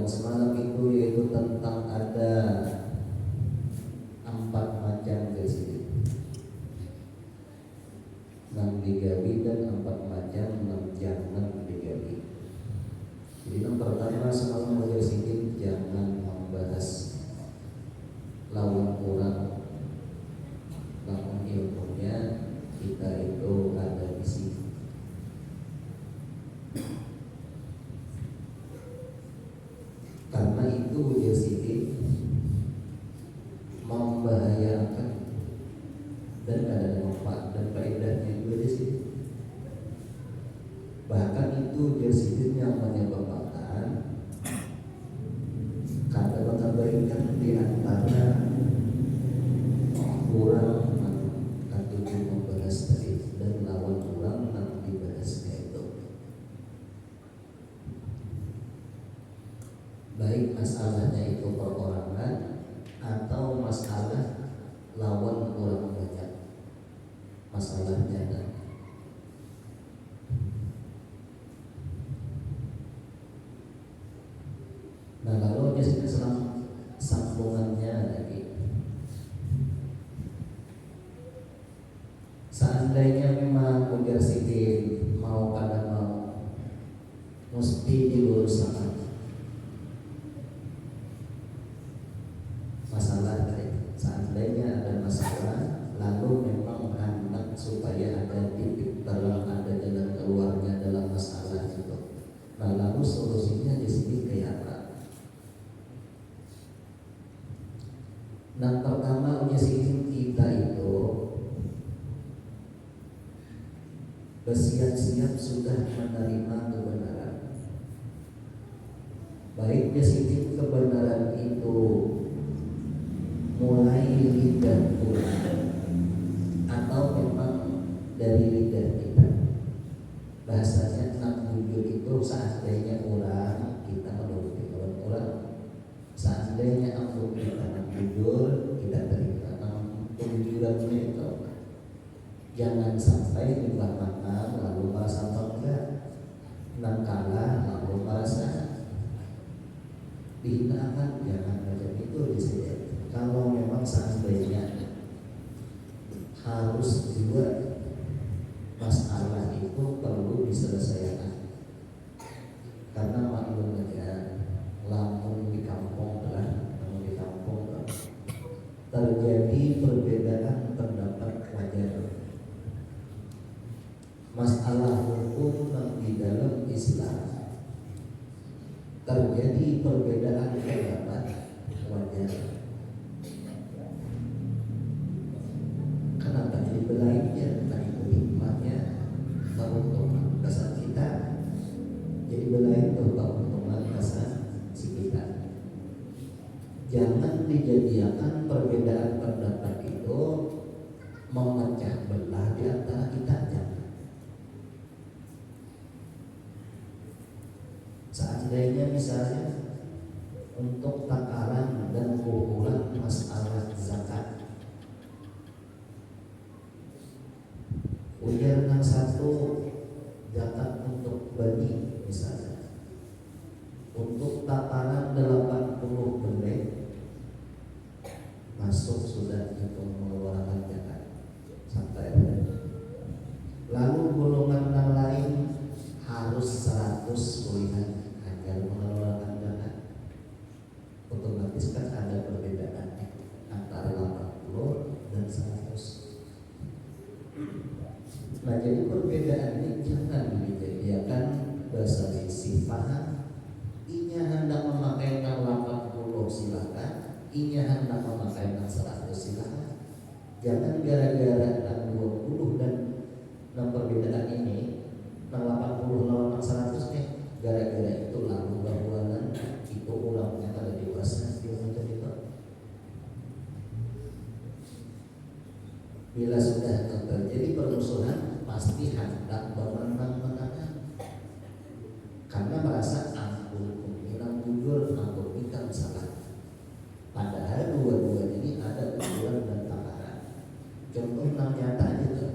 semalam itu yaitu tentang ada 4 macam gesit, 6 digawi dan 4 macam 6 jangan digawi. Jadi yang pertama semalam belajar sedikit jangan membahas lawan orang, namun ilmunya kita itu ada di sini. Karena itu belajar sedikit membahayakan dan ada manfaat dan faedahnya juga di sini. Bahkan itu jersey yang menyebabkan kata mengabaikan di antara orang atau membahas tadi dan lawan orang nanti dibahasnya itu. Baik masalahnya itu perorangan atau masalah lawan orang banyak, masalahnya kan. Nah kalau biasanya sambungannya lagi, seandainya memang ujar sidik mau kada mau mesti diuruskan masalah tadi. Seandainya ada masalah lalu memang hendak supaya ada titik terang, ada jalan keluarnya dalam masalah itu. Nah lalu solusinya di sini kayak apa? Nah pertama menyisihin kita itu bersiap-siap sudah menerima kebenaran. Baik menyisihin kebenaran itu mulai lidah Quran atau memang dari lidah kita. Bahasanya nak jujur itu seandainya orang kita menuruti orang, seandainya aku kita nak jujur kita terima. Kejujurannya itu jangan sampai di belakang lalu merasa bangga, nak kalah lalu merasa dihinakan, jangan macam itu di sini. Kalau memang seandainya harus juga masalah itu perlu diselesaikan, karena maklum aja lamun di kampung terjadi perbedaan pendapat wajar. Masalah hukum di dalam Islam terjadi perbedaan pendapat wajar. Kenapa jadi belainnya, bukan itu hikmahnya, keuntungan kasar kita. Jadi belain itu keuntungan kasar si kita. Jangan dijadikan perbedaan pendapat itu memecah belah di antara kita. Jangan. Seandainya misalnya untuk takaran dan ukuran masalah zakat, ujar yang satu zakat untuk bani misalnya, untuk takaran 80 belek masuk sudah hitung mengeluarkan zakat sampai. Lalu golongan yang lain harus 100 kuliah agar mengeluarkan zakat. Otomatis kan ada perbedaan antara 80 dan 100. Nah jadi perbedaan ini jangan dijadikan bahasa sifat. Inya hendak memakai 80 silakan, inya hendak memakai 100 silakan. Jangan gara-gara 20 dan perbedaan ini 80 lawan 100 gara-gara itu lalu bahwanan itu ulangnya pada dewasa dia macam itu. Bila sudah terjadi permusuhan pasti hendak memenang-menangan, karena merasa ampun kemungkinan jujur, ampun kita salah. Padahal dua-dua ini ada ukuran dan takaran. Contoh nyata itu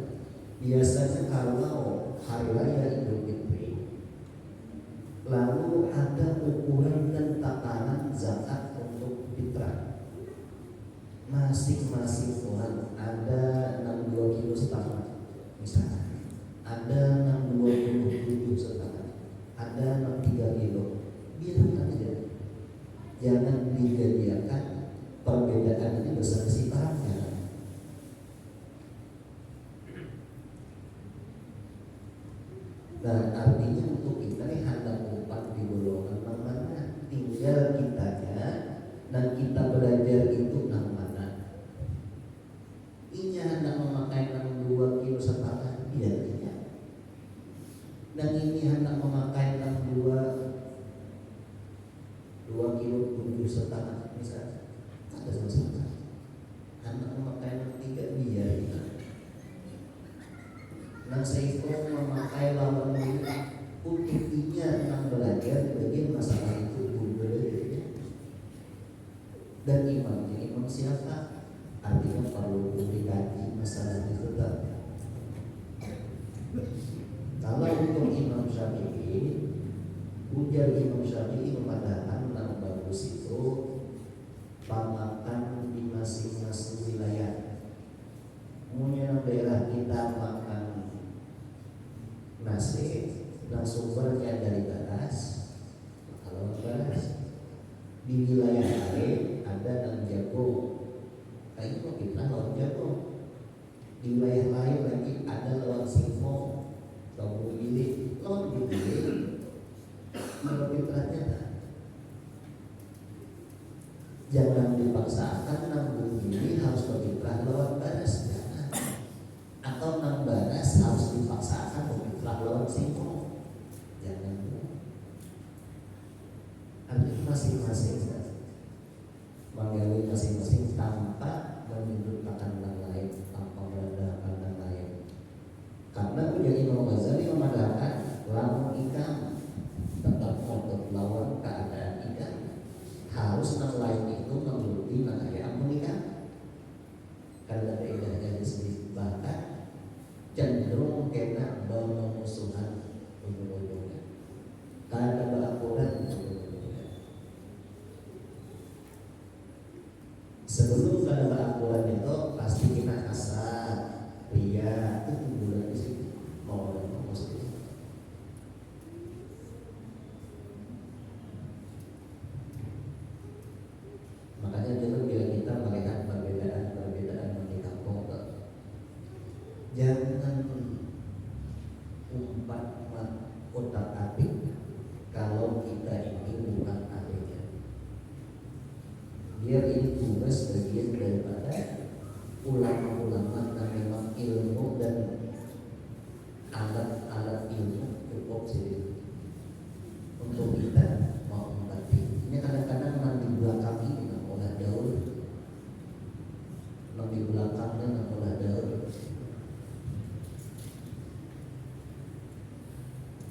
biasanya kalau hari raya Idul Fitri lalu ada ukuran dan takaran dijadikan perbedaan ini berselisih pahamnya. Nah, artinya untuk kita nih hendak umpat di golongan mana, tinggal kitanya dan kita belajar itu nang mana. Inya hendak memakai nang 2,5 kilo, iya inya. Dan ini hendak memakai nang 2,7 kilo misalnya, ada sama-sama. Hendak memakai nang 3, iya iya. Nang Seiko memakai lawan ini untuk inya nang belajar di bagian masalah itu belajar. Dan imam siapa? Artinya perlu dikaji masalah itu tadi. Kalau untuk Imam Syafi'i, ujar Imam Syafi'i mengatakan nang bagus itu pamakan di masing-masing wilayah. Punya daerah kita makan nasi dan sumbernya dari beras. Kalau beras di wilayah lain ada yang jagung, kayak itu kita lawan jagung. Di wilayah lain lagi ada lawan singkong, lawan giling, lawan giling. Kalau fitrahnya jangan dipaksakan nanggung ini harus berfitrah lawan beras, jangan. Atau nang beras harus dipaksakan berfitrah lawan singkong, jangan. Artinya masing-masing menggawi masing-masing tanpa menyudutkan yang lain, tanpa merendahkan yang lain. Karena ujar Imam Ghazali mengatakan lawan ikan tetap untuk lawan keadaan ikan, harus yang lain itu menuruti makanya menikah. Karena kaidahnya disebut bahkan cenderung kena bermusuhan ujung-ujungnya. Karena berakuran sebelum ada berakuran itu pasti kita kasar, ria, itu bulan di sini mau dan mau sendiri. Makanya dulu bila kita melihat perbedaan di kampung, jangan umpat otak atik kalau kita ini bukan ahlinya. Biar ini tugas bagian daripada ulama-ulama yang memang ilmu dan alat-alat ilmu cukup sendiri untuk kita mau mengobati. Ini kadang-kadang nanti belakang ini nggak olah daun, nanti belakangnya nggak olah daun.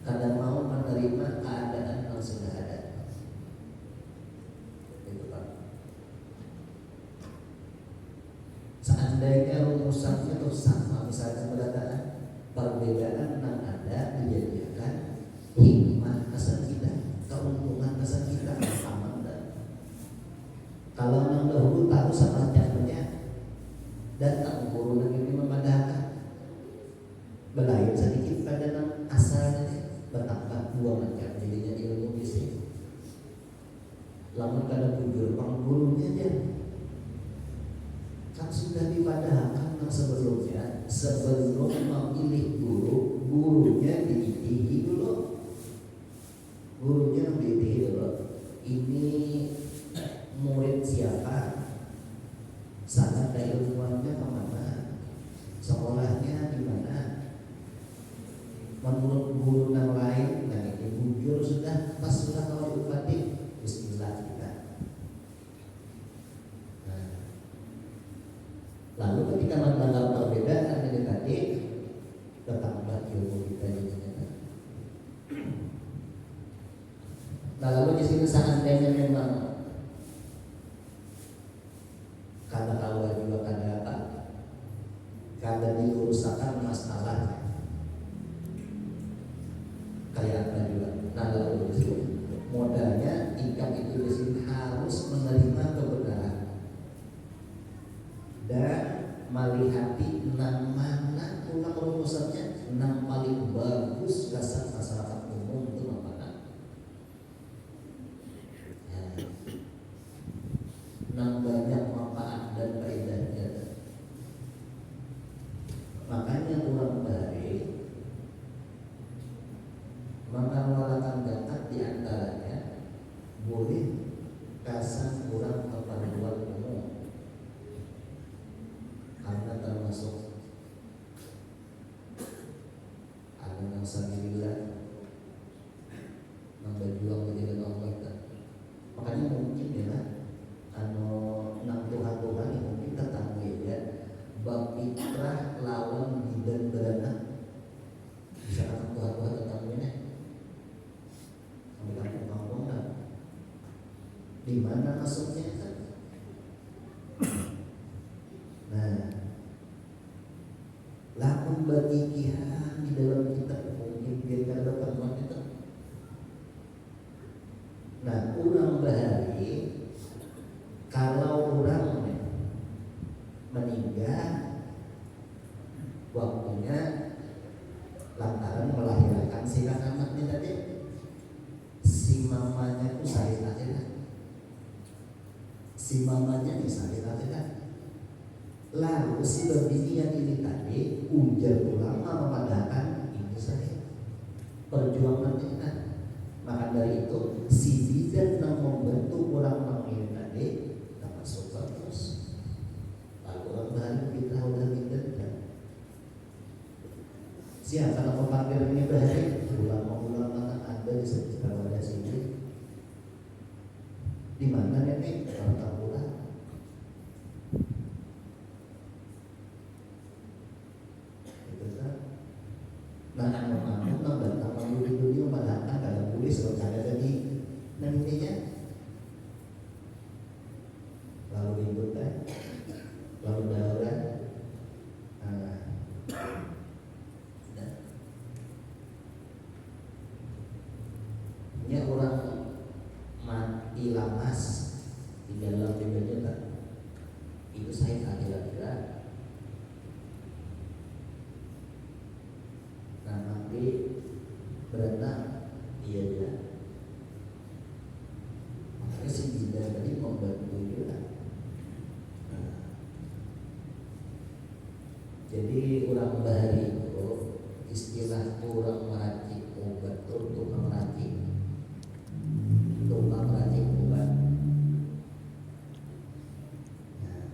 Kadang mau menerima keadaan yang sudah ada. Itu Pak. Seandainya rumusannya itu sama, misalnya berataan perbedaan yang ada dijadikan hikmah asal kita, keuntungan asal kita aman dan kalau yang dahulu tahu sama caranya datang guru lagi ini memadahkan belajar sedikit pada yang asalnya bertambah 2 macam jadinya ilmu bisnis. Lama kada bujur pang gurunya aja kan sudah dipadahkan yang sebelumnya. Sebelum memilih gurunya dididik dulu. Gurunya dididik dulu. Ini murid siapa? Sana keilmuannya kemana? Sekolahnya di mana? Menurut guru yang lain, nah ini bujur sudah pas sudah kalau diupati, bismillah kita. Nah, lalu ketika menganggap perbedaan ini tadi, bertambah ilmu kita jadinya. Nah lalu di sini seandainya memang kada awal juga kada apa, kada diurusakan masalahnya. Kayak apa juga. Nah lalu di sini modalnya ikan itu di sini harus menerima kebenaran dan melihati nang mana ulang rumusannya, nang paling bagus dasar masyarakat umum itu mana. Ya. pengeluaran zakat diantaranya boleh kasar kurang keperluan umum, karena termasuk ada yang sabilillah berjuang menjaga Allah. Makanya mungkin ya nang Tuhan yang mungkin tetangga ya bab ikrah lawan bidan beranak bisa akan Tuhan tetangganya sampai kampung kan di mana masuknya kan. Nah, lamun bagi kihan di dalam kitab mungkin dia ada pertemuan itu. Nah, urang bahari kalau orang meninggal waktunya lantaran melahirkan si anaknya tadi, si mamanya itu sakit akhirat, si mamanya sakit akhirat. Lalu si berbini yang ini tadi ujar ulama memadakan ini saja perjuangan kita. Maka dari itu si bidan yang membentuk orang ini tadi dapat sobat terus. Lalu orang baru kita udah bidan kan. Siapa yang memanggil ini bahari? Ulama-ulama ada di sekitar wadah sini. Di mana nenek? Orang pulang. Nah, anak-anak datang mengundi-undi memadakan dalam tulis kalau ada tadi nantinya lalu dibutuhkan lalu daurah ini orang mati lamas di dalam bidangnya itu saya kira-kira. Nah, nanti berenang iya ya. Makanya si bidan tadi membantu juga. Nah, jadi orang bahari itu istilah orang meracik obat itu tukang meracik obat. Nah,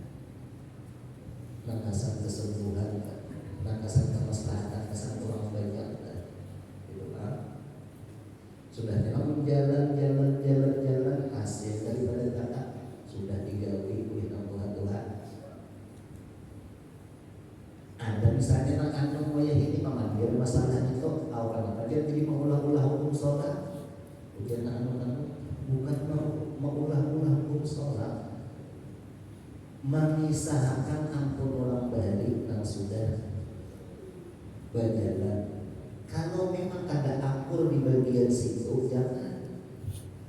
nangkasan kesembuhan, nangkasan kemaslahatan, nangkasan orang banyak. Sudah jalan hasil daripada zakat sudah digawi oleh Tuhan. Ada misalnya nak kandung wayah ini memanggil masalah itu awal aja jadi mengulah-ulah hukum sholat. Ujian anu bukan mengulah-ulah hukum sholat, mengisahkan ampun orang balik yang sudah berjalan. Kalau memang ada akur di bagian situ, jangan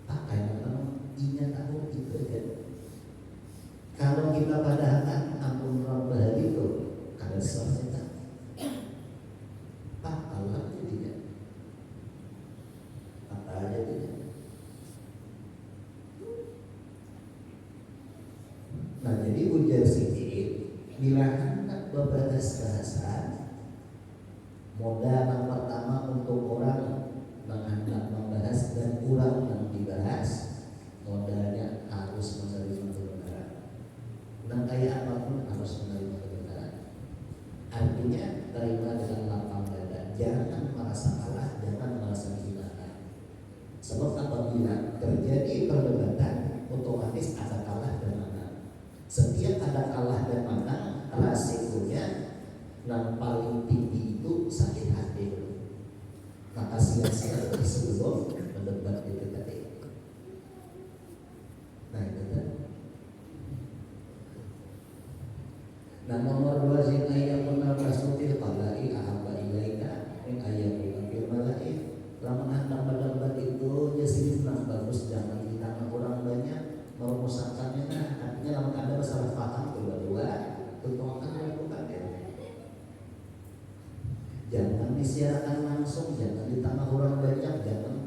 pakai ingat aku itu kan. Kalau kita padahkan ampun orang bahari itu ada sesuatu Allah tidak apa aja tidak. Nah, jadi ujar sedikit bila hendak berbatas bahasa modal yang pertama untuk orang menghendak membahas dan kurang yang dibahas modalnya harus menerima kebenaran. Dan kayak apapun harus menerima kebenaran. Artinya terima dengan lapang dada, jangan merasa kalah, jangan merasa kehilangan. Sebab apabila terjadi perdebatan, otomatis ada kalah dan menang. Setiap ada kalah dan menang, resikonya yang paling tinggi itu sakit hati. Maka sia-sia sebelum mendebat itu tadi. Nah itu kan. Nah nomor 2 zina yang menabasutil qalai ahabba ilaika min ayyamil malai. Lamun hendak mendebat itu jadi senang bagus, jangan di tangan orang banyak merumuskannya. Nah artinya lamun ada masalah paham kedua-dua tuntutkan dilakukan ya. Jangan disiarkan langsung, jangan di tangan orang banyak, jangan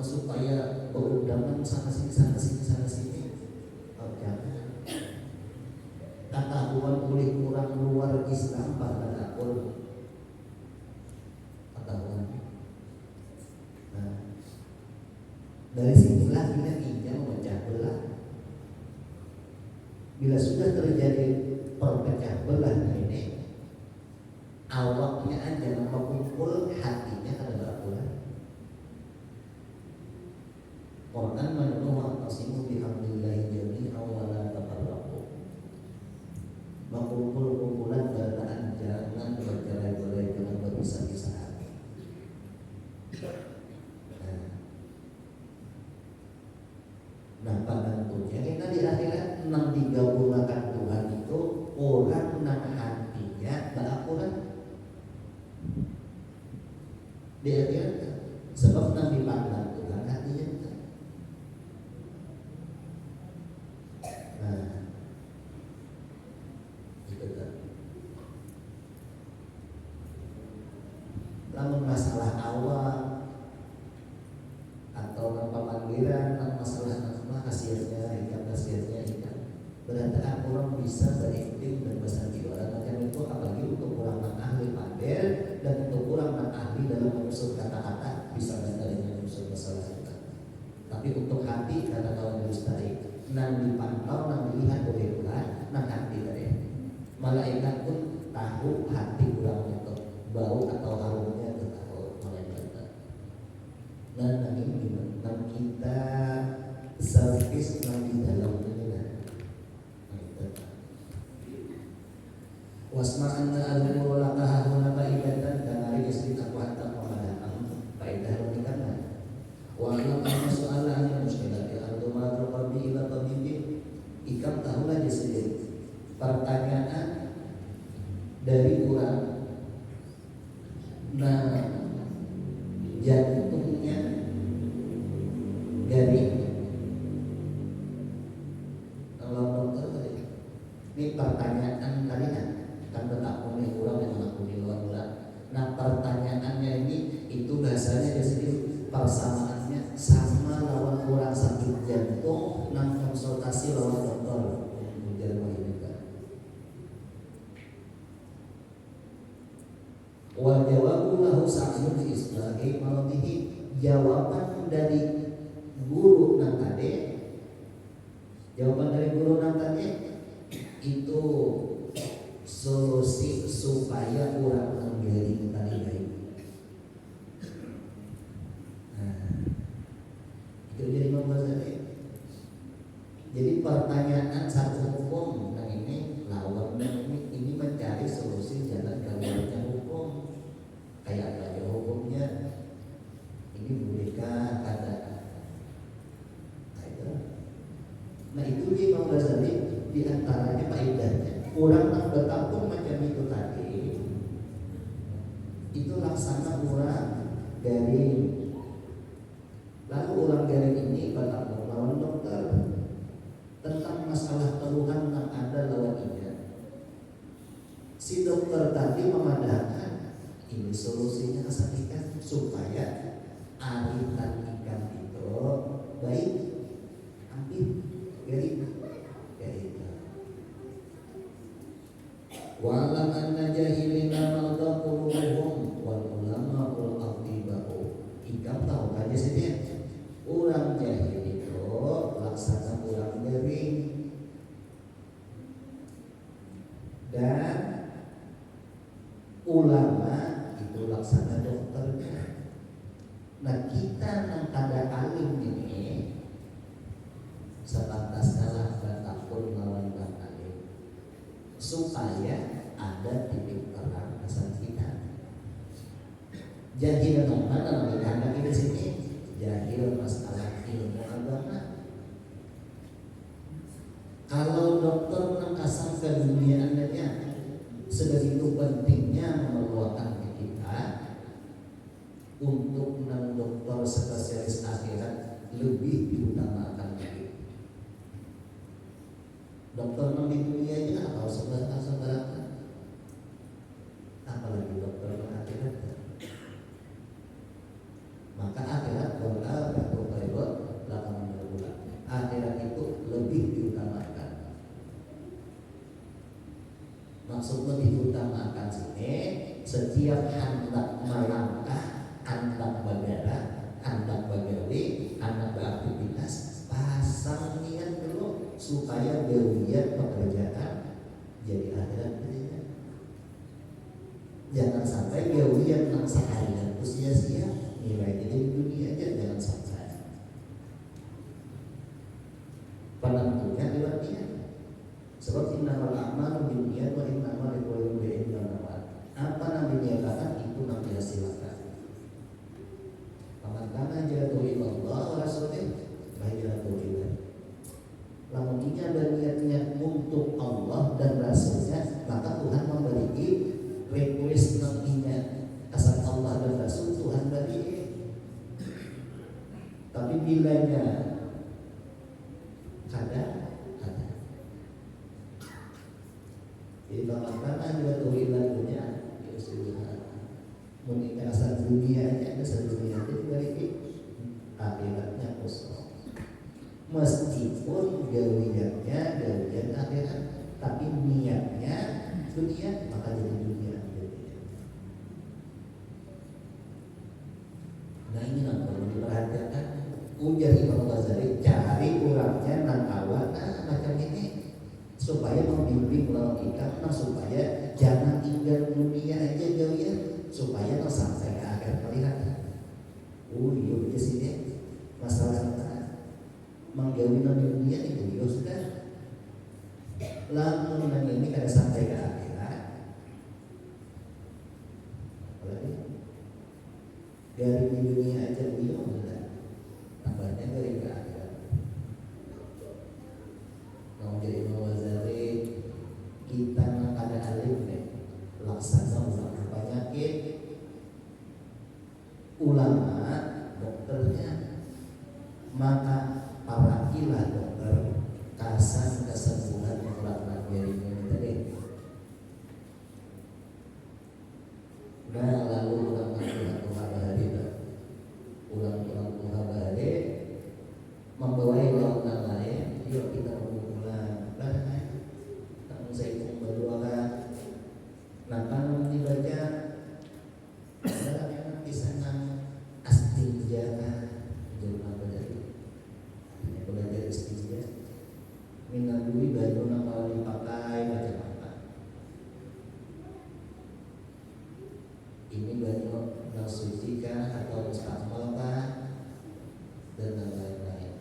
supaya berundangan sana sini. Oh, jangan. Ketahuan oleh orang luar Islam pada dapur ketahuan. Nah, Dari sinilah kita ingin memecah belah. Bila sudah terjadi perpecah belah ini, awaknya aja mengumpul, hatinya kada berpulang. Quran menyuruh wa'tasimu bihamdillahi jami'an wa la tafarraqu. Berkumpul-kumpulan berdaan, jangan bercerai-berai, jangan berpisah-pisahan. Nah penentunya kita di akhirat nang digabungkan Tuhan itu orang nang hatinya berakuran di akhirat, sebab nang dipandang Tuhan hatinya. Nah itu kan. Namun masalah awal atau pemanggilan, masalah hasilnya ikan berarti orang bisa beriklim dan bersanding orang macam itu, apalagi untuk orang yang ahli pamer dan untuk orang yang ahli dalam menyusun kata-kata bisa dari menyusun masalah kita. Tapi untuk hati kata kawan mustahil nang dipantau, nang dilihat oleh Tuhan, nang hati dari malaikat pun tahu hati orang itu, bau atau harumnya itu tahu malaikat. Dan ini tentang kita servis yang di dalam dunia. Wasma'anna al-umur laka hahuna ba'idatan dan hari istri takwa hatta pemadakan fa'idah logikana. Wa alam anna so'ala anna muskilati al-dumar rabbi ila tabibin. Ikam tahulah di sini pertanyaan dari kurang. Nah jantungnya dari ini pertanyaan kalian kan tetap punya kurang yang aku di luar. Nah pertanyaannya ini itu bahasanya di sini persamaannya sama lawan kurang sakit jantung dan konsultasi lawan dokter. Wal jawabu lahu sa'yun fi islahi maradihi. Jawaban dari guru nang tadi, itu solusi supaya orang menjadi tadi baik. Nah, itu jadi membahasnya. Jadi pertanyaan satu hukum nah ini lawan ini mencari solusi jalan keluarnya hukum. Kayak apa aja hukumnya? Ini bolehkah ada? Nah itu dia membahasnya. Di antaranya faedahnya orang yang bertampung macam itu tadi itu laksana orang dari lalu orang dari ini bertampung lawan dokter tentang masalah keluhan yang ada lawan ini. Si dokter tadi memadamkan ini solusinya kesakitan supaya aritan ikan itu baik ambil dari wa'lam anna jahilina marda qulubuhum wal ulama ul atibau. Ikam tahu kan sini orang jahil itu laksana orang ngering dan ulama itu laksana dokternya. Nah kita yang kada alim ini sebatas kalah dan takut lawan bang alim supaya ada titik terang asal kita. Jahil mana dalam di sini jahil masalah ilmu agama. Kalau dokter mengasah ke dunia andanya sebegitu pentingnya memerlukan kita untuk menang dokter spesialis akhirat lebih diutamakan lagi. Dokter di dunia ini atau saudara-saudara, apalagi dokter akhirat. Maka akhirat bola atau periode 8 bulan. Akhirat itu lebih diutamakan. Maksud lebih diutamakan sini setiap hendak melangkah, hendak bergerak, hendak bergerak, hendak dunia wa innama likulli imri'in ma nawa. Apa Nabi nyatakan itu Nabi silakan. Paman kana jatuh ilallah wa rasulih bahijatuh ilaih. Lamun inya ada niat-niat untuk Allah dan Rasulnya, maka Tuhan memberi request nantinya asal Allah dan Rasul Tuhan beri. Tapi bilanya ada. Jadi paman jatuh ilahnya ya sudah. Mungkin asal dunia ada satu dunia itu beri akhiratnya kosong. Meskipun gawiannya gawian akhirat, tapi niatnya dunia, maka jadi dunia. Nah ini yang perlu diperhatikan. Ujar Imam Ghazali, cari urangnya nan awal macam ini supaya membimbing lawan kita, supaya jangan tinggal dunia aja gawian, supaya sampai ke akhir melihat. Iya di sini masalah menggawi dunia itu ya sudah. Lamun ini kada sampai ke akhirat. Apalagi dari dunia aja dia sudah. Tambahnya dari ke akhirat. Mau jadi Ghazali kita nak ada alim deh. Laksana ulang penyakit ulama dokternya, maka para ilah dokter kasan kesembuhan mutlak dari ini tadi. Nah lalu ulang bahari membawai lawan lain. Yuk kita mengulang namun saya ingin berdoa. Nah kalau dibaca adalah memang di sana astinjana jurnal dari belajar istinja minat dui baju nama dipakai macam apa ini baju nasuci kah atau mustakmal kah dan lain-lain.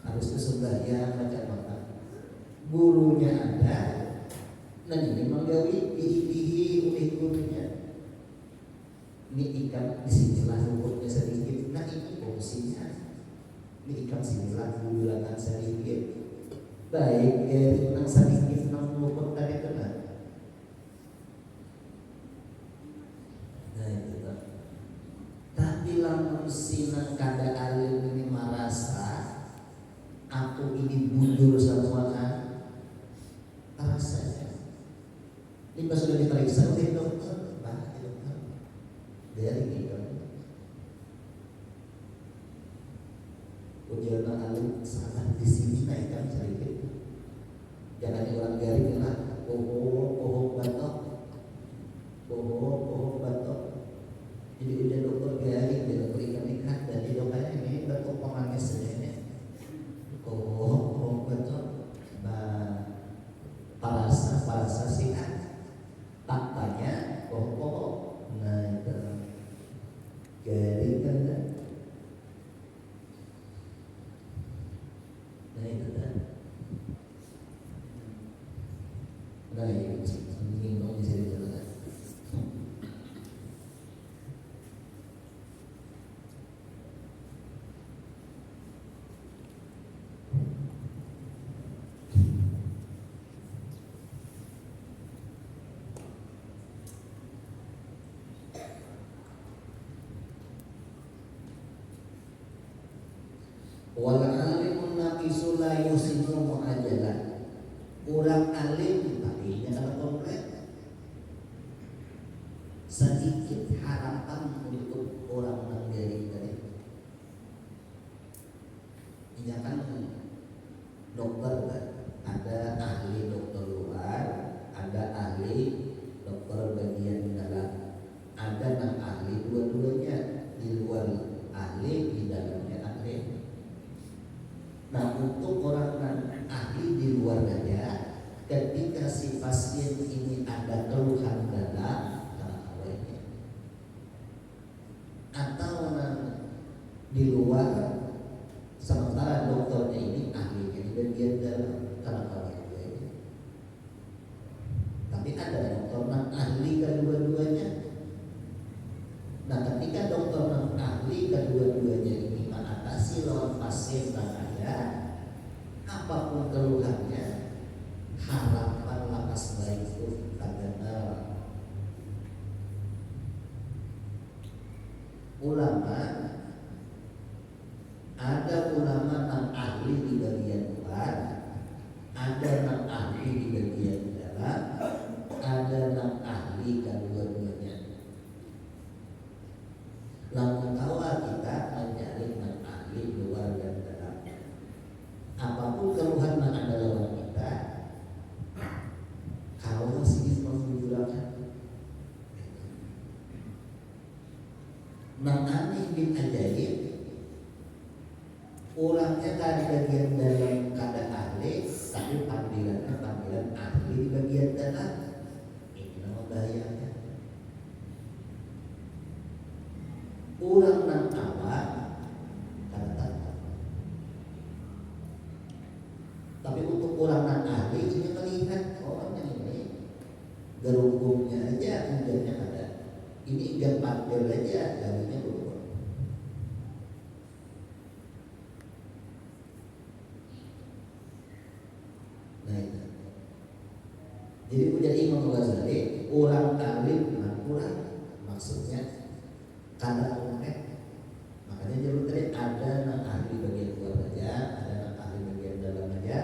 Harus kesudahan macam apa gurunya ada dan ini menggawi bihi oleh gurunya. Ini ikan di sinilah rumputnya sedikit. Nah ini fungsinya. Ini ikan sinilah bulangan sedikit. Baik dari nang sedikit nang rumput tadi kena. Nah itu. Tapi lamun sinang kada alim ini merasa aku ini bujur semua kan. Rasanya. Ini pas sudah diperiksa oleh dokter. Dari kita ujian alim salah di sini naikkan sedikit. Jangan orang garing lah. Bohong batok. Jadi ujian dokter garing dia berikan ikat dan di dokternya ini batok pemanis ini. Bohong batok. Parasa sihat. Tak tanya bohong. Nah itu. Garing kan dah. Nah itu dah. Nah ini singgung di sini jalan. Wal alimun naqisu la yusimu mu'ajalan. Orang alim tadinya kalau komplek sedikit harapan untuk orang mandiri tadi. Ini kan dokter kan? Ada ahli dokter luar, ada ahli dokter bagian dalam, ada yang ahli dua-duanya, di luar ahli, di dalamnya ahli. Nah untuk orang ahli di luar dada, ketika si pasien ini ada keluhan dada atau di luar, sementara dokternya ini ahlinya di bagian dalam, kenapa ini? apapun keluhannya, harapan lakas baik itu kadang ulama, ada ulama yang ahli di bagian luar, ada yang ahli di bagian dalam, ada yang ahli kedua-duanya. Lamun tawa kita mencari yang ahli luar dan dalam. Apapun keluhan yang ada dalam kita, kalau masih menggugurkan Nang aneh bin ajaib, orangnya tadi bagian dalam kada ahli, tapi panggilan ahli di bagian dalam. Ini nama bahayanya. Orang nang awam kada tahu, tapi untuk orang nang ahli ini melihat orangnya ini gerunggungnya aja, hujannya ada. Ini ikan panggil aja, gawinya berubah. Nah itu. Jadi menjadi Imam Ghazali, orang alim kurang, maksudnya kada konkret. Makanya jalur tadi ada yang ahli bagian luar aja, ada yang ahli bagian dalam aja.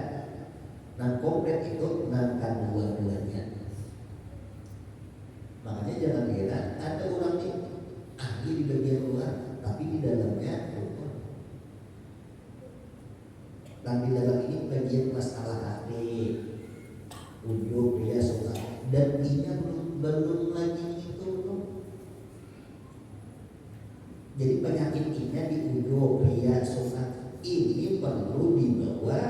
Nah konkret itu nangkan dua-duanya. Makanya jangan kira ada orang ini ahli di bagian luar, tapi di dalamnya rukun. Dan di dalam ini bagian masalah hati, ujub, dia suka, dan ini belum lagi itu. Jadi penyakit ini di ujub, dia suka, ini perlu dibawa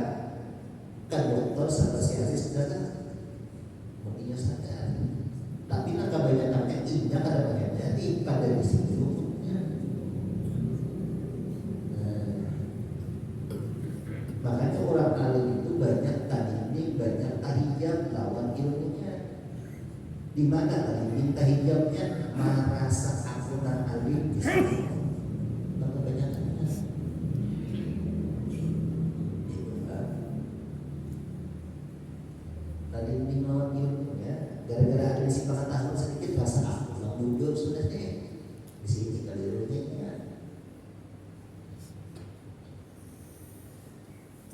ke dokter spesialis dada. Mestinya sadar. Tapi nak kebanyakannya indah pada bagiannya di pada di sini rukunnya. Makanya orang alim itu banyak tadi banyak tahiyat lawan ilmunya. Di mana tadi minta hijabnya merasa aku dan alim di sini. Kebanyakannya. Tadi lawan ilmunya. Gara-gara ada si pengetahuan sedikit rasa aku yang jujur sudah deh di sini kali runyanya.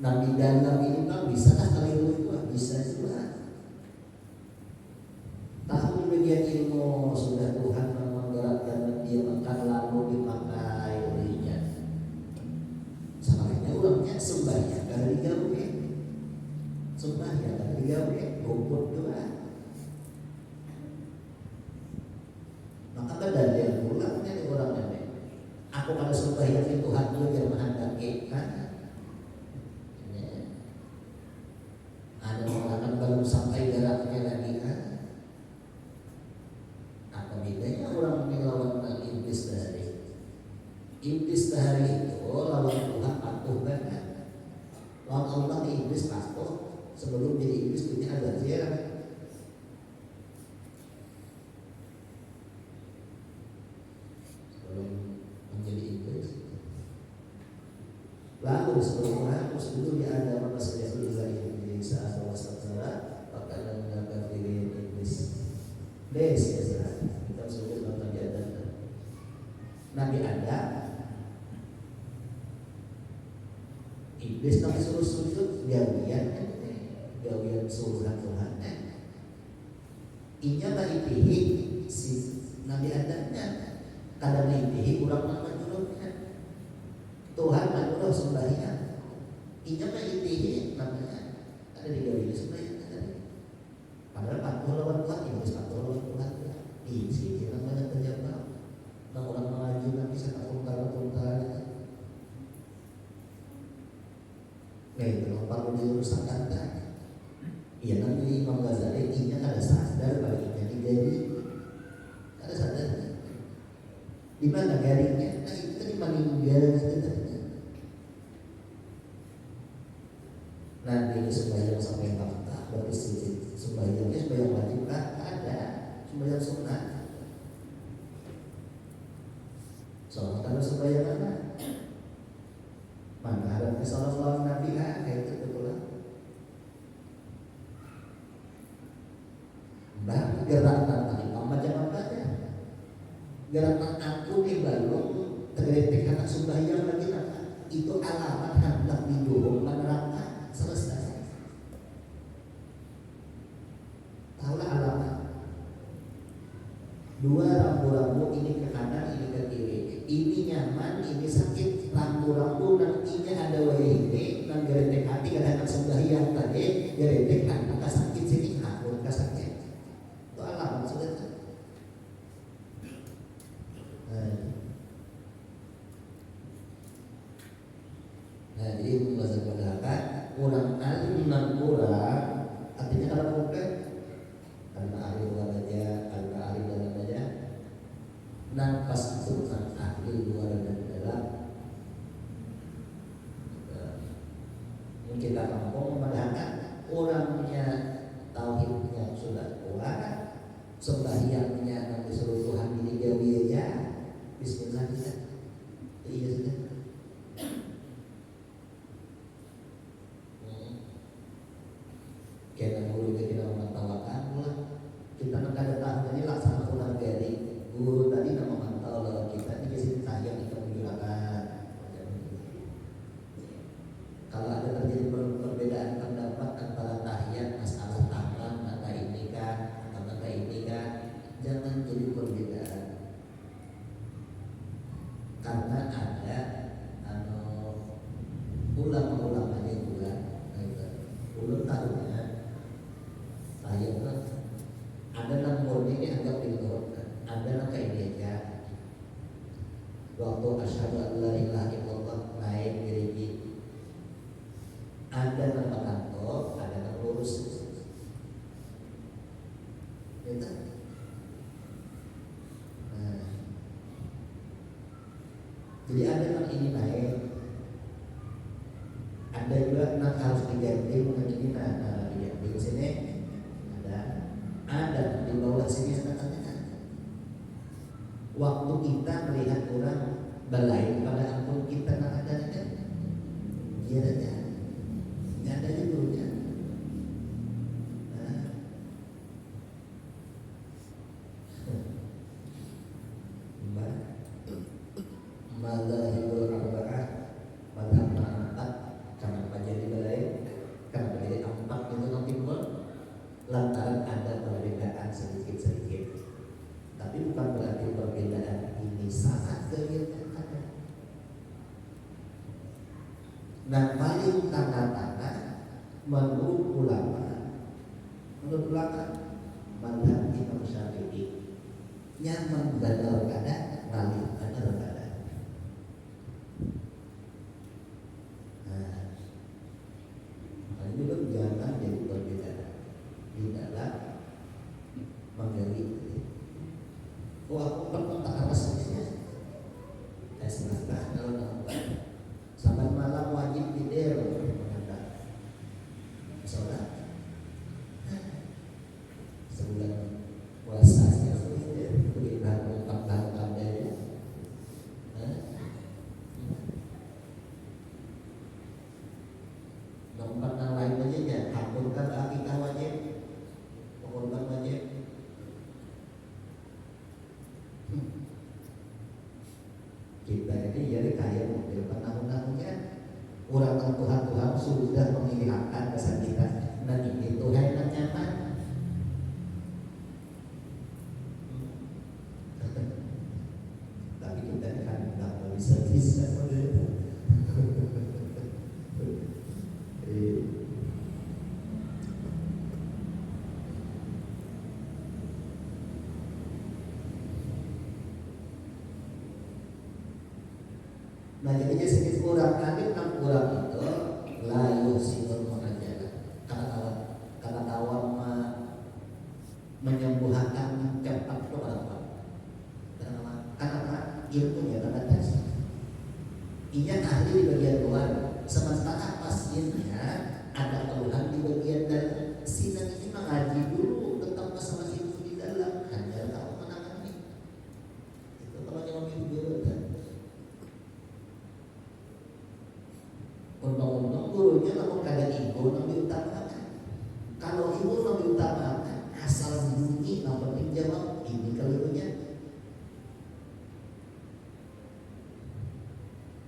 Nah di dalam ini kan bisa lah kali runyanya bisa juga. Tahu di bagian ilmu sudah Tuhan menggerakkan dia makan lalu dipakai olehnya. Salahnya ulangnya sembahyang kada digawe, sembahyang kada digawe, rumput doa. Maka badan dia pulang dari orang nenek. Aku pada sembahyang itu Tuhan dulu yang menghendaki kan. Ada orang baru sampai jaraknya lagi kan. Apa bedanya orang melawan iblis dari? Iblis dari itu lawan Tuhan patuh banget. Lawan Allah iblis patuh. Sebelum jadi iblis punya ada ziarah. Menjadi iblis. Lalu sebelum menghapus dulu dia ada maka sejak ilmu di saat wasatara maka mendapat diri iblis. Des ya kita sebut Nabi Adam. Nabi Adam iblis nabi suruh sujud gawian suruhan Tuhan. Inya maipihi si Nabi Adamnya. Kadang ini kurang menurutnya Tuhan menurut sembahyang. Inya mah ini namanya ada di gawe sembahyang tadi. Padahal patuh lawan Tuhan, harus patuh lawan Tuhan. Di sini namanya terjebak. Nah orang mengaji nanti saya kuntal. Nah itu perlu diurusakan kan. Iya nanti Imam Ghazali inya ada sadar baliknya jadi ada sadar. Di mana garingnya? Nah itu kan paling garing itu tadi. Nah ini sembahyang sampai fakta berarti sembahyangnya sembahyang wajib kan ada, sembahyang sunnah. Soalnya kalau sembahyang mana ada sholat lawan Nabi kan kayak itu betul lah. gerakan tadi pemajaman baca, gerakan aku nih balong tergetek anak sembahyang lagi naka, itu alamat hendak didorong neraka selesai. Tahulah alamat. Dua rambu-rambu ini ke kanan, ini ke kiri. Ini nyaman, ini sakit. Rambu-rambu nantinya ada wahine, dan geretek hati kadang sembahyang tadi, geretek hati sakit sini, hakun sakit. Itu alamat sudah. Nah, jadi bahasa berdakan kurang alim enam kurang, artinya kalau konkret karena alim luar aja, karena alim dalam aja. Nah, pas itu kan ahli luar dan dalam. Kita kampung memandangkan orangnya tauhidnya sudah kuat, sembahyangnya dan disuruh Tuhan dijauhi aja. Bismillah kita. Iya sudah. Kita guru kita memantaukan pula. Kita nak ada tahun ini laksana pulang dari guru tadi nak memantau lawan kita ini jadi sayang kita menggunakan. Kalau ada terjadi perbedaan pendapat antara tahiyat masalah taman maka ini kan, maka ini kan, jangan jadi perbedaan. Karena ada ulama-ulamanya juga, ulun tahunya tahiyat ada yang murni ini anggap diluhur, ada yang kayak ini aja. Waktu asyhadu an la ilaha illallah naik diri, ada yang mengantor, ada yang lurus. Gitu. Nah, jadi ada yang ini naik, ada juga yang harus diganti dengan ini diganti ke sini. Ada di bawah sini katakan. Waktu kita melihat orang balai pada ampun kita nak ada kan? Dia ada. Nggak ada aja gurunya. Mazhabul arba'ah, mazhab empat, kenapa jadi balai? Kenapa jadi empat itu nanti pun lantaran ada perbedaan sedikit-sedikit. Tapi bukan berarti perbedaan ini sangat kelihatan. Nah, paling tengah-tengah menurut ulama mazhab Imam Syafi'i nyaman benar kadang, ngalih benar kadang. Nah, ini juga jangan jadi perbedaan di dalam menggali. Oh, aku pernah tak apa saja. Saya senang kalau nampak sampai malam wajib tidur. Sholat sebulan puasanya kita ungkap-ungkap dari tempat yang lain aja ya, hampurkan akikah wajib, pengorban wajib. Kita ini jadi kaya mobil tahun-tahunnya orang Tuhan sudah mengingatkan kesan kita, dan ini Tuhan yang nyaman. Tapi kita kan tidak bisa Nah, jadinya sedikit kurang kali 6 kurang itu layu sinul mengajar karena kawan menyembuhkan cepat itu apa? Karena ilmunya karena dasar. Ia ahli di bagian luar, sementara pasiennya ada keluhan di bagian dalam. Sinan ini mengaji dulu tentang masalah itu di dalam, hanya tahu menangani. Itu kalau yang dulu kan. Undang-undang gurunya namun kadang ibu yang diutamakan. Kalau ibu yang diutamakan asal bunyi namun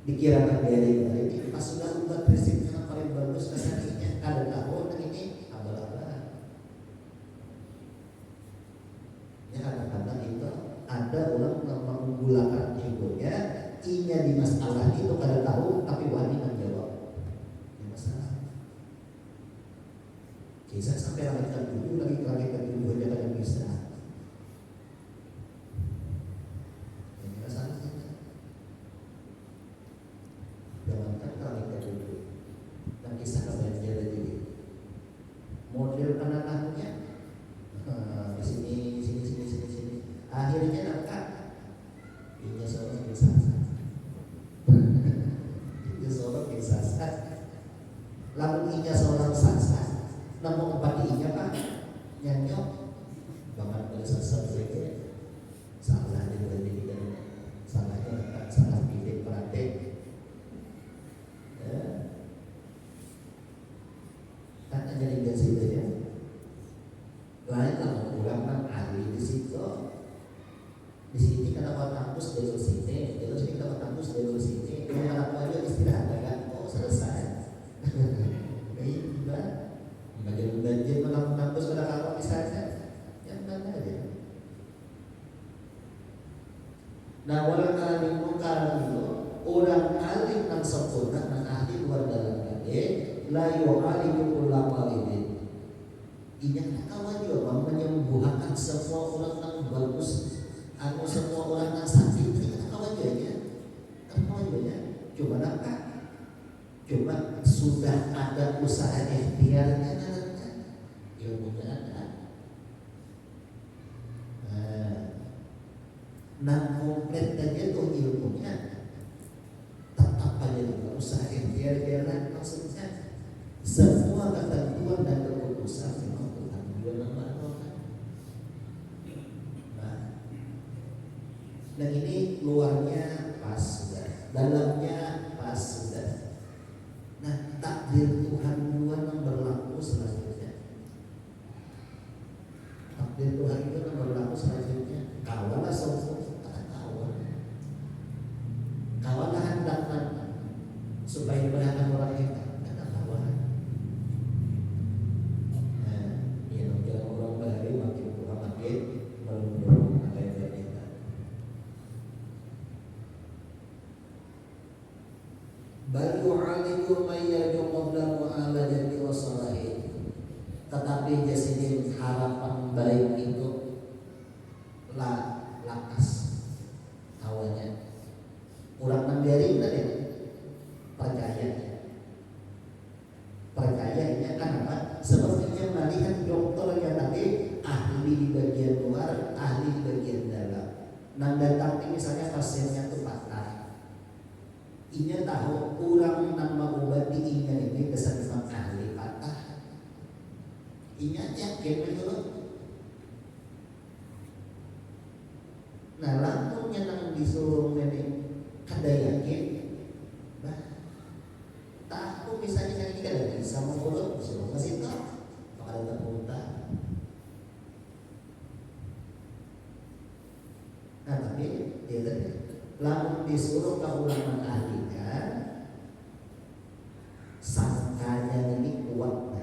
Dikira dari pas sudah buat prinsipnya yang paling bagus kasarnya ada tahun ini abal-abal. Ya kadang-kadang itu ada orang yang menggunakan egonya, inya di masalah itu kada tahu tapi wani menjawab di masalah. Kisah sampai lagi dulu lagi dulu aja kada bisa. Kisah kebanyakan jadi model anak-anaknya di sini akhirnya dapat ini seorang kisah itu seorang kisah lalu inya seorang saksa namun empatinya pak nyanyok bahkan pada saat mereka salah dia berarti salahnya salah pilih praktek kan ada indikasi itu ya. Lain kalau orang kan ahli di situ, di sini kenapa kampus dari sini, terus ini kenapa kampus dari sini, yang apa aja istirahat kan, oh selesai. Baik, bagian banjir malam kampus pada kalau misalnya, yang mana aja. Nah, orang alim itu orang alim yang sempurna, yang ahli luar dalam la yu'alimu kulla walidin. Inya kawan juga menyembuhkan semua orang yang bagus, semua orang yang sakit. Inya kawan juga, kawan juga. Cuma apa? Cuma sudah ada usaha ikhtiarnya, ilmunya ada. Nah komplit aja tuh ilmunya, tetap aja juga usaha ikhtiar jalan maksudnya. Semua ketentuan dan keputusan memang Tuhan juga mengaturkan. Nah, dan ini luarnya pas sudah, dalamnya pas sudah. Nah, takdir Tuhan juga yang berlaku selanjutnya. Takdir Tuhan itu yang berlaku selanjutnya. Kawalah sombong, kawan. Kawalah hendaknya supaya berhadapan orang kita. Bal yu'alimu may yajqabla ala jati wa salahi. Tetapi jasinin harapan baik itu lakas awalnya kurang membiarin tadi percayanya kan apa? Sepertinya melihat dokter yang tadi ahli di bagian luar, ahli di bagian dalam. Nah datang misalnya pasiennya itu patah. Inya tahu kurang nama obati inya ini kesan ahli patah. Inya yakin betul. Nah langsungnya nang disuruh ini kada yakin. Nah tahu misalnya ini kada bisa mengurut disuruh kasih tahu kalau ada muntah. Nah tapi dia tadi lalu disuruh ke ulama ahli kan sangkanya ini kuat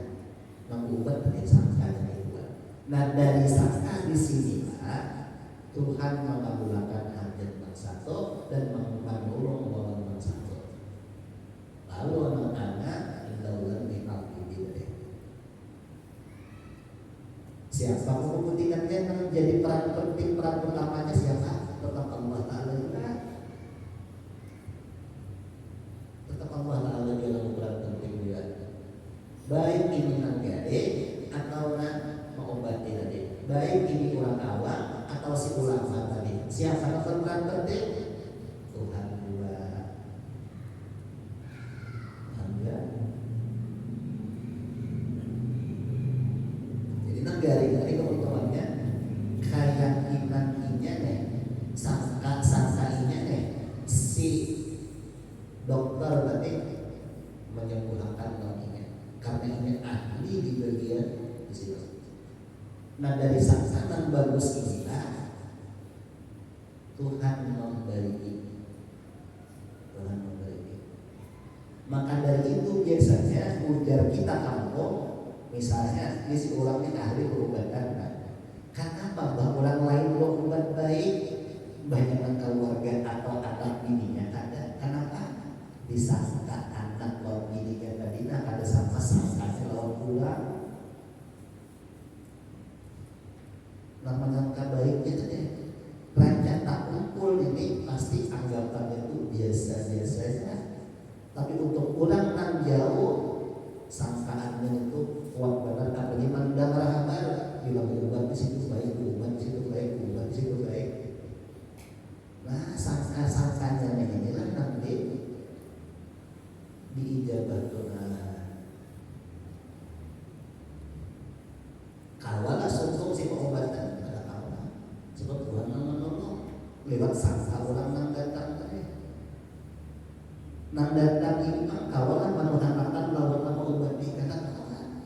membuat dari sangkanya ini kuat. Nah dari sangka di sini Tuhan mengabulkan hajat bangsa dan menulung orang bangsa. Lalu anak-anak indaulan dikabuli. Siapa kepentingannya yang menjadi peran penting peran utamanya siapa? Tetap Allah Ta'ala juga. Tetap Allah Ta'ala dalam peran penting juga. Baik ini nanggade atau mengobati tadi. Baik ini orang awam atau si ulama tadi. Siapa yang berperan penting? Tuhan juga. Alhamdulillah. Jadi nanggari keuntungannya keyakinan inya nih, sangka inya nih si dokter tadi menyembuhkan kakinya karena ini ahli di bagian di situ. Nah dari sangkaan bagus inilah Tuhan memberi dan itu biasanya ujar kita kampung, misalnya isi ulangnya ahli perubatan kan. Kenapa bahwa orang lain lo ubat baik banyak keluarga atau anak bininya ada? Kenapa? Disangka anak lawan bininya tadi ada sama sangkanya lawan ulang. Nama-nama baiknya tadi rancang tak kumpul ini pasti anggapannya itu biasa-biasa saja. Tapi untuk orang yang jauh sangkaannya itu kuat benar. Apalagi mandang rahabar bilang ubat di situ baik, ubat di situ baik, ubat di situ baik. Nah sangka-sangkanya inilah nanti diijabah Tuhan. Kawalah sungsung si pengobatan ada kawan. Sebab Tuhan menolong lewat sangka orang yang datang tadi. Nang datang ini kan kawalan manuhanakan lawan nama ubat dikata kawan.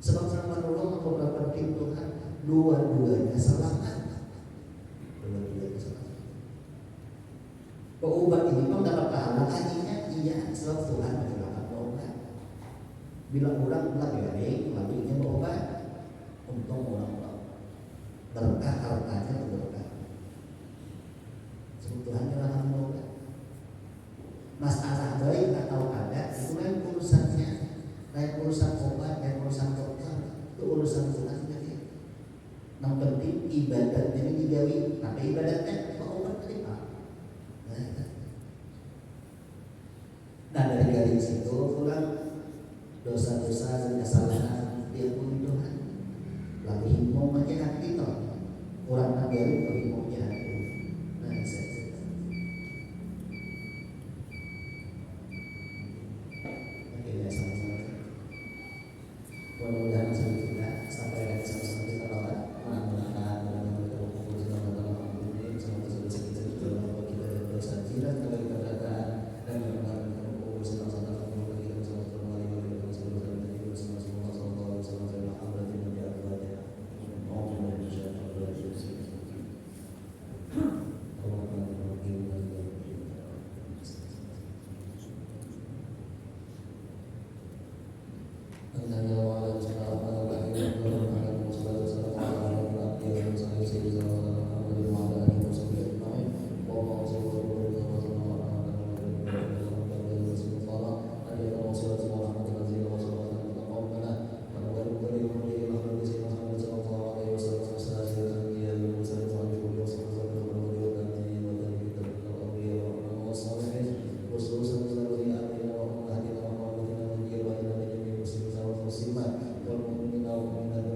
Sebab sang menolong beberapa tim Tuhan dua-duanya selamat. Dua-duanya selamat. Pengobat ini pun dapat pahala akhirnya iya sebab Tuhan menyerahkan obat. Bila orang bilang ya nih lalu ini berobat untung orang berkah hartanya berkah. Sebab Tuhan menyerahkan obat. Masalah baik atau ada itu lain urusannya, lain urusan obat, lain urusan dokter, itu urusan Tuhan jadi. Yang penting ibadatnya ini digawi, tapi ibadatnya obat tadi pak. Nah dari garis itu pulang dosa-dosa dan kesalahan dia pun Tuhan. Lalu himbau aja hati toh, kurang nagari kalau himbau aja hati. Nah saya. Mudah-mudahan kita sampai sama-sama kita lawan mudah-mudahan sama kita dan dosa jiran kalau kita katakan dan muslimat wal mu'minina wal mu'minat